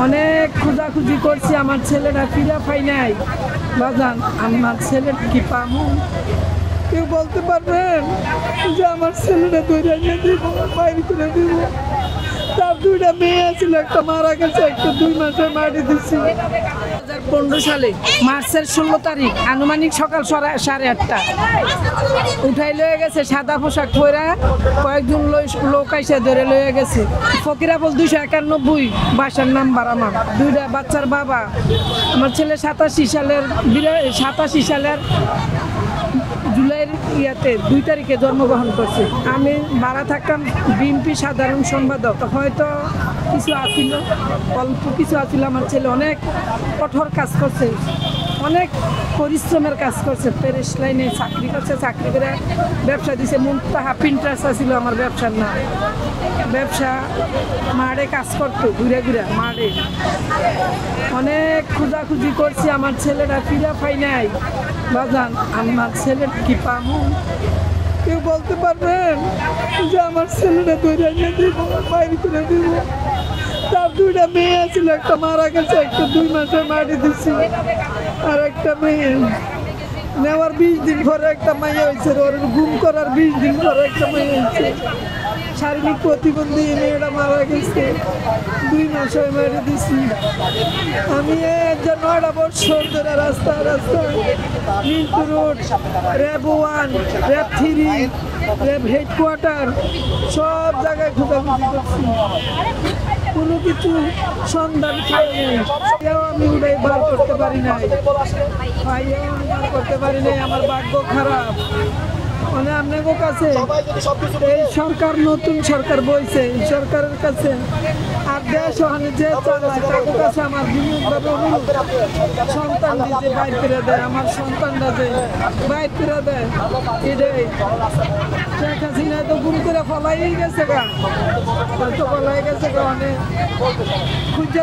অনেক খোঁজাখুঁজি করছি, আমার ছেলেটা ফিরে পাই নাই। বাজান, আমার ছেলেটা কি পাবো? কেউ বলতে পারবেন যে আমার ছেলেটা ধরে এনে দিব, বাইরে করে দিব? তার দুইটা মেয়ে আছিল, একটা মারা গেছে, একটা 2 মাসে মারি দিচ্ছি। 2015 সালে মার্চের 16 তারিখ আনুমানিক সকাল 8:30 উঠাই লয়ে গেছে, সাদা পোশাক পরা কয়েকজন লোক আইসা ধরে লয়ে গেছে। ফকিরাপুল 291 বাসার নাম্বার। আমার দুইটা বাচ্চার বাবা। আমার ছেলে 87 সালের জুলাইয়ের 2 তারিখে জন্মগ্রহণ করছে। আমি ভাড়া থাকতাম বিএনপি সাধারণ সম্পাদক। হয়তো কিছু আসিল, অল্প কিছু আসিল। আমার ছেলে অনেক কঠোর কাজ করছে, অনেক পরিশ্রমের কাজ করছে। প্যারিস লাইনে চাকরি করছে, চাকরি করে ব্যবসা দিছে। মুনতাহা প্রিন্টার্স ছিল আমার ব্যবসার নাম। ব্যবসা মাঠে কাজ করতো, ঘুরে ঘুরে মাঠে। অনেক খোঁজাখুঁজি করছি, আমার ছেলেটা ফিরে পাই নাই। বাজান, আমার ছেলেটা কি পাবো? কেউ বলতে পারবেন যে আমার ছেলেটা ধরে এনে দিব, বাইরে করে দিব? তার দুইটা মেয়ে আছিল, একটা মারা গেছে, একটা 2 মাসে মারি দিচ্ছি। আর একটা মেয়ে নেওয়ার 20 দিন পরে একটা মেয়ে হয়েছে, ওর গুম করার 20 দিন পরে একটা মেয়ে হয়েছে। শারীরিক প্রতিবন্ধী মেয়েটা মারা গেছে, 2 মাসে মেরে দিছি। আমি 9টা বছর ধরে রাস্তায় Mintu road, RAB 1, RAB 3, RAB headquarter সব জায়গায় খোঁজাখুঁজি করছি, কোনো কিছু সন্ধান পাই নাই। আমি উড়াই বার করতে পারি নাই, আমার ভাগ্য খারাপ। মানে আপনাদের কাছে এই সরকার, নতুন সরকার বইছে, এই সরকারের কাছে আর দেশ ওখানে যে চালায় তাদের কাছে আমার বিনিয়োগভাবে অনুরোধ, সন্তান যে বাইর করে দেয়, আমার সন্তানরা যে বাইর করে দেয়। এটাই শেখ হাসিনা তো গুম করে ফলাই গেছে গা, তো ফলাই গেছে গা। অনেক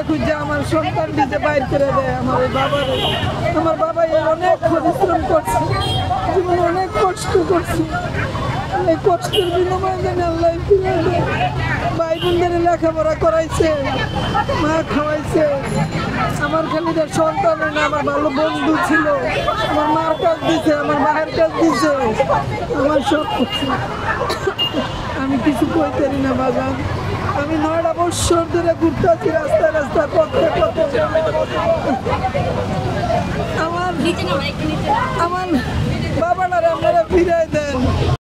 খুঁজা আমার সন্তান যে বাইর করে দেয়। আমার বাবা অনেক পরিশ্রম করছে, জীবনে অনেক কষ্ট করছে। এই কষ্টের বিনিময়ে যেন আল্লাহ ফিরে দেয়। ভাই বোনদের লেখাপড়া করাইছে, মা খাওয়াইছে। আমার খালিদের সন্তান না, আমার ভালো বন্ধু ছিল, আমার মার কাজ দিছে, আমার মায়ের কাজ দিছে, আমার সব কিছু। আমি কিছু কইতেরি না বাজান। আমি 9টা বছর ধরে ঘুরতে আছি রাস্তায় পথে। আমার বাবাটারে আপনারা ফিরাই দেন।